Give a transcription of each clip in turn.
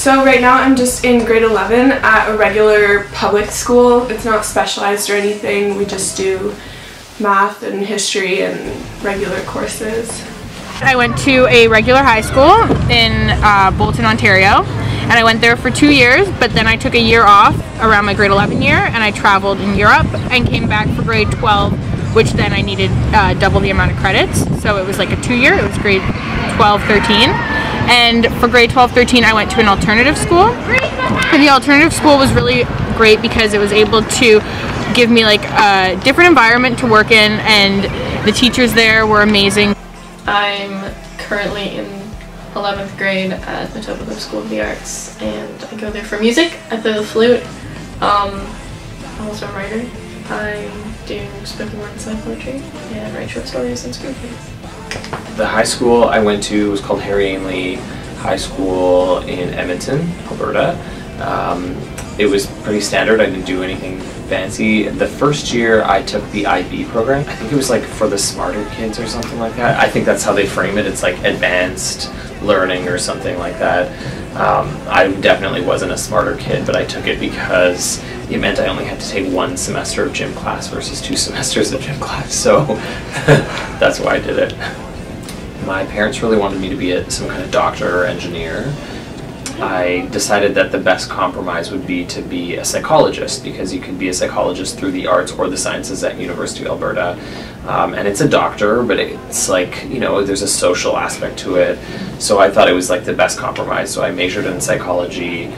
So right now I'm just in grade 11 at a regular public school. It's not specialized or anything. We just do math and history and regular courses. I went to a regular high school in Bolton, Ontario, and I went there for 2 years, but then I took a year off around my grade 11 year and I traveled in Europe and came back for grade 12, which then I needed double the amount of credits. So it was like a 2-year, it was grade 12, 13. And for grade 12, 13, I went to an alternative school. And the alternative school was really great because it was able to give me like a different environment to work in, and the teachers there were amazing. I'm currently in 11th grade at the Etobicoke School of the Arts, and I go there for music. I play the flute. I'm also a writer. I do spoken word and side poetry, and write short stories and screenplays. The high school I went to was called Harry Ainley High School in Edmonton, Alberta. It was pretty standard. I didn't do anything fancy. The first year I took the IB program. I think it was like for the smarter kids or something like that. I think that's how they frame it. It's like advanced learning or something like that. I definitely wasn't a smarter kid, but I took it because it meant I only had to take 1 semester of gym class versus 2 semesters of gym class, so that's why I did it. My parents really wanted me to be some kind of doctor or engineer. I decided that the best compromise would be to be a psychologist, because you can be a psychologist through the arts or the sciences at University of Alberta. And it's a doctor, but it's like, you know, there's a social aspect to it. So I thought it was like the best compromise. So I majored in psychology.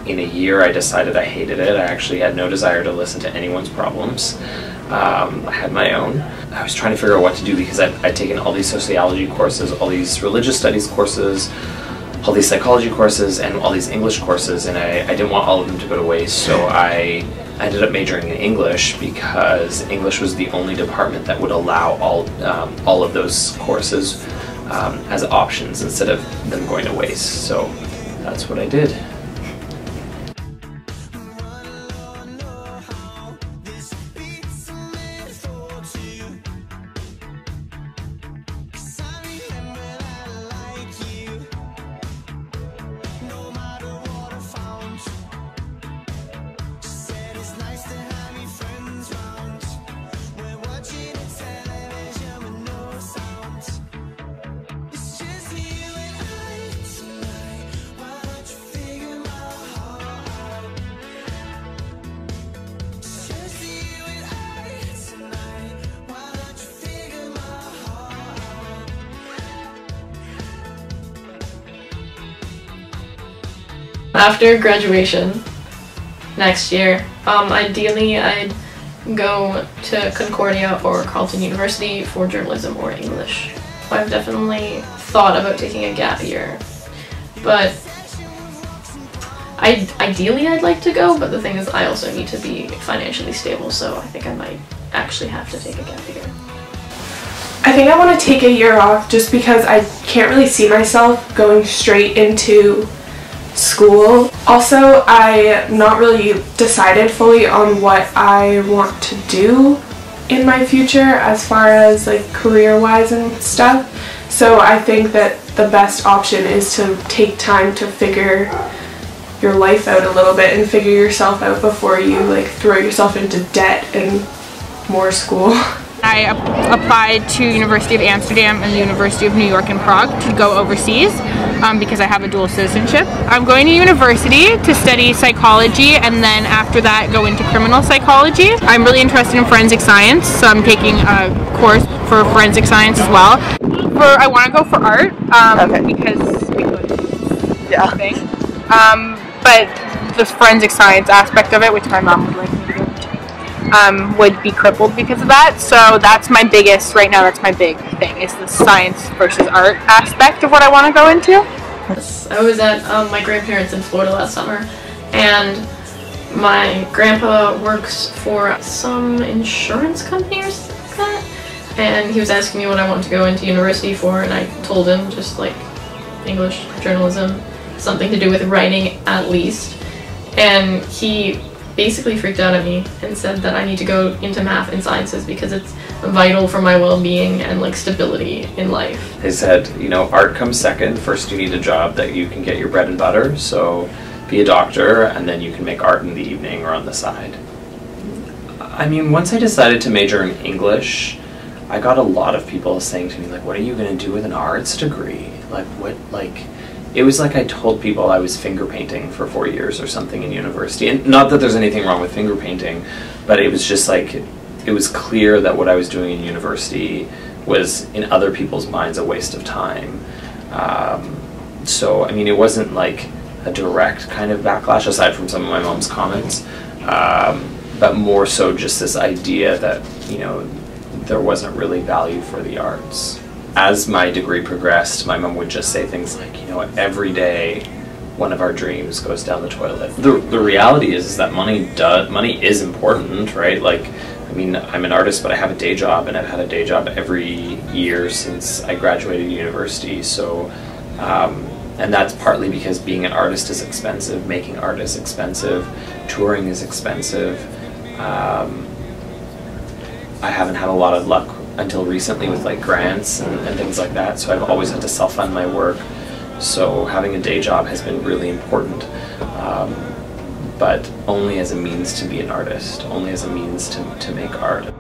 In a year I decided I hated it. I actually had no desire to listen to anyone's problems. I had my own. I was trying to figure out what to do because I'd taken all these sociology courses, all these religious studies courses, all these psychology courses, and all these English courses, and I didn't want all of them to go to waste, so I ended up majoring in English because English was the only department that would allow all of those courses as options instead of them going to waste. So that's what I did. After graduation next year, ideally I'd go to Concordia or Carleton University for journalism or English. I've definitely thought about taking a gap year, but ideally I'd like to go, but the thing is I also need to be financially stable, so I think I might actually have to take a gap year. I think I want to take a year off just because I can't really see myself going straight into school. Also, I'm not really decided fully on what I want to do in my future as far as like career-wise and stuff. So I think that the best option is to take time to figure your life out a little bit and figure yourself out before you like throw yourself into debt and more school. I applied to University of Amsterdam and the University of New York in Prague to go overseas because I have a dual citizenship. I'm going to university to study psychology, and then after that go into criminal psychology. I'm really interested in forensic science, so I'm taking a course for forensic science as well. I want to go for art because yeah. But the forensic science aspect of it, which my mom would like me to do, would be crippled because of that. So that's my biggest, right now that's my big thing, is the science versus art aspect of what I want to go into. I was at my grandparents in Florida last summer, and my grandpa works for some insurance company or something like that, and he was asking me what I wanted to go into university for, and I told him just like English, journalism, something to do with writing at least, and he basically freaked out at me and said that I need to go into math and sciences because it's vital for my well-being and like stability in life. They said, you know, art comes second. First you need a job that you can get your bread and butter, so be a doctor, and then you can make art in the evening or on the side. I mean, once I decided to major in English, I got a lot of people saying to me, like, what are you going to do with an arts degree? Like, what, like, it was like I told people I was finger painting for 4 years or something in university. And not that there's anything wrong with finger painting, but it was just like, it was clear that what I was doing in university was, in other people's minds, a waste of time. So, I mean, it wasn't like a direct kind of backlash, aside from some of my mom's comments, but more so just this idea that, you know, there wasn't really value for the arts. As my degree progressed, my mom would just say things like, you know, every day one of our dreams goes down the toilet. The reality is that money is important, right? Like, I mean, I'm an artist, but I have a day job, and I've had a day job every year since I graduated university. So, and that's partly because being an artist is expensive, making art is expensive, touring is expensive. I haven't had a lot of luck until recently with like grants and things like that, so I've always had to self-fund my work. So having a day job has been really important, but only as a means to be an artist, only as a means to make art.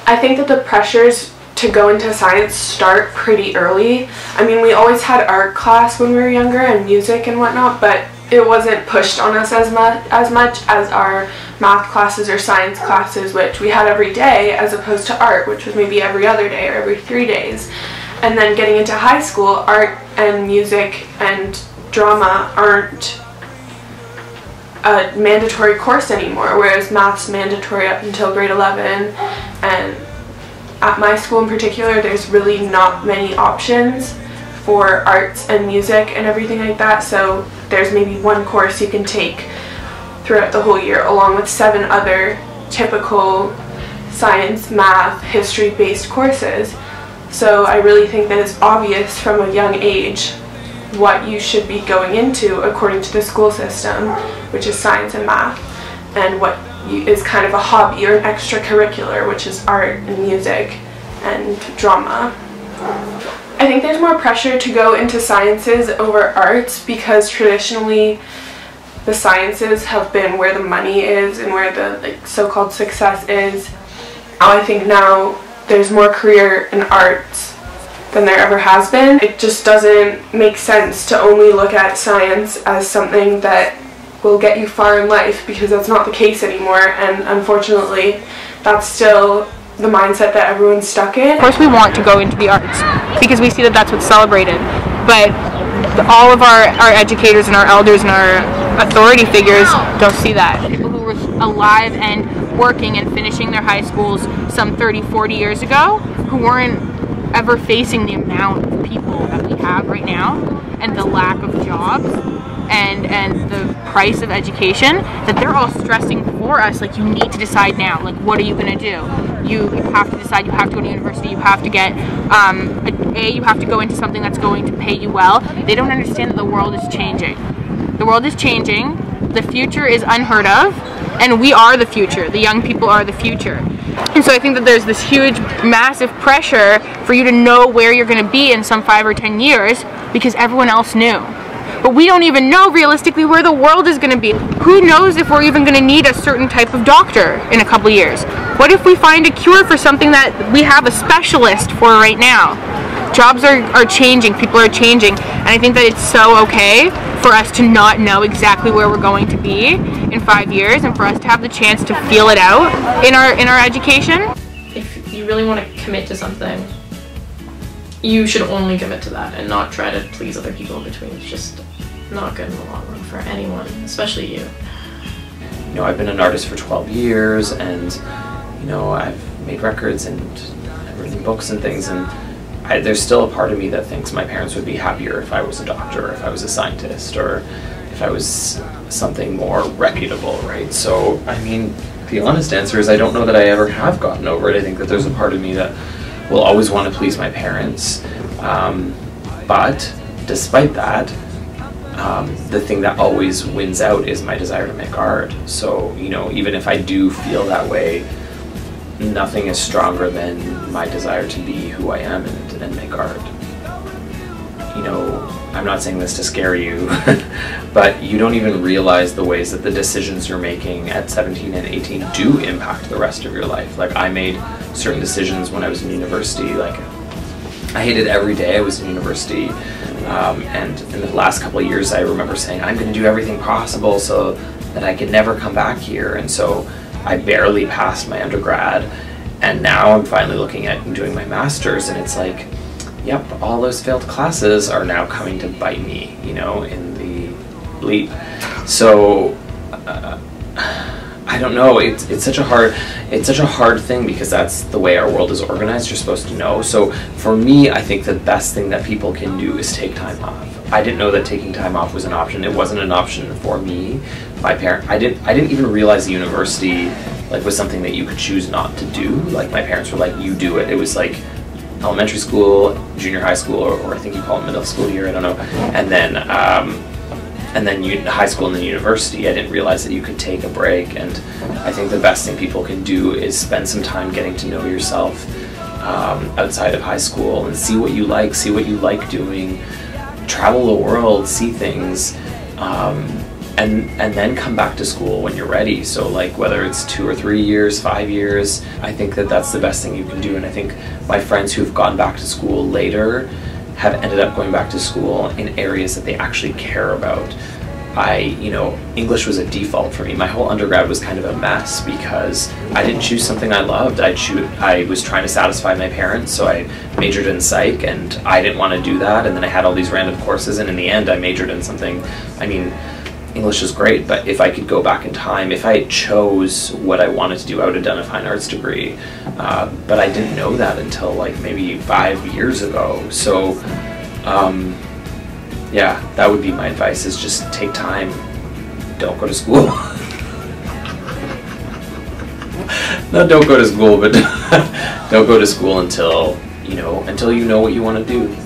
I think that the pressures to go into science start pretty early. I mean, we always had art class when we were younger and music and whatnot, but it wasn't pushed on us as much as our math classes or science classes, which we had every day, as opposed to art, which was maybe every other day or every 3 days. And then getting into high school, art and music and drama aren't a mandatory course anymore, whereas math's mandatory up until grade 11. And at my school in particular, there's really not many options for arts and music and everything like that, so there's maybe one course you can take throughout the whole year, along with 7 other typical science, math, history-based courses. So I really think that it's obvious from a young age what you should be going into according to the school system, which is science and math, and what is kind of a hobby or an extracurricular, which is art and music and drama. I think there's more pressure to go into sciences over arts because traditionally the sciences have been where the money is and where the so-called success is. I think now there's more career in arts than there ever has been. It just doesn't make sense to only look at science as something that will get you far in life, because that's not the case anymore, and unfortunately that's still the mindset that everyone's stuck in. Of course we want to go into the arts because we see that that's what's celebrated, but all of our educators and our elders and our authority figures don't see that. People who were alive and working and finishing their high schools some 30-40 years ago, who weren't ever facing the amount of people that we have right now and the lack of jobs and the price of education, that they're all stressing for us, like, you need to decide now, like, what are you going to do? You have to decide, you have to go to university, you have to get you have to go into something that's going to pay you well. They don't understand that the world is changing. The world is changing, the future is unheard of, and we are the future. The young people are the future. And so I think that there's this huge, massive pressure for you to know where you're going to be in some 5 or 10 years because everyone else knew. But we don't even know realistically where the world is going to be. Who knows if we're even going to need a certain type of doctor in a couple years? What if we find a cure for something that we have a specialist for right now? Jobs are changing, people are changing, and I think that it's so okay for us to not know exactly where we're going to be in 5 years, and for us to have the chance to feel it out in our education. If you really want to commit to something, you should only commit to that and not try to please other people in between. It's just not good in the long run for anyone, especially you. You know, I've been an artist for 12 years, and, you know, I've made records and I've written books and things, and there's still a part of me that thinks my parents would be happier if I was a doctor, or if I was a scientist, or if I was something more reputable, right? So, I mean, the honest answer is I don't know that I ever have gotten over it. I think that there's a part of me that will always want to please my parents, but despite that, the thing that always wins out is my desire to make art. So, you know, even if I do feel that way, nothing is stronger than my desire to be who I am and make art. You know, I'm not saying this to scare you, but you don't even realize the ways that the decisions you're making at 17 and 18 do impact the rest of your life. Like, I made certain decisions when I was in university. Like, I hated every day I was in university, and in the last couple of years I remember saying, I'm going to do everything possible so that I could never come back here. And so I barely passed my undergrad, and now I'm finally looking at doing my master's, and it's like, yep, all those failed classes are now coming to bite me, you know, in the bleep. So I don't know. It's such a hard thing, because that's the way our world is organized. You're supposed to know. So for me, I think the best thing that people can do is take time off. I didn't know that taking time off was an option. It wasn't an option for me. My parent, I didn't even realize the university like was something that you could choose not to do. Like, my parents were like, you do it. It was like elementary school, junior high school, or I think you call it middle school here, I don't know, and then high school and then university. I didn't realize that you could take a break, and I think the best thing people can do is spend some time getting to know yourself outside of high school, and see what you like doing, travel the world, see things, and then come back to school when you're ready. So, like, whether it's 2 or 3 years, 5 years, I think that that's the best thing you can do. And I think my friends who've gone back to school later have ended up going back to school in areas that they actually care about. You know, English was a default for me. My whole undergrad was kind of a mess because I didn't choose something I loved. I was trying to satisfy my parents, so I majored in psych, and I didn't want to do that. And then I had all these random courses, and in the end I majored in something, I mean, English is great, but if I could go back in time, if I chose what I wanted to do, I would have done a fine arts degree. But I didn't know that until like maybe 5 years ago. So yeah, that would be my advice, is just take time. Don't go to school. Not don't go to school, but don't go to school until you know what you want to do.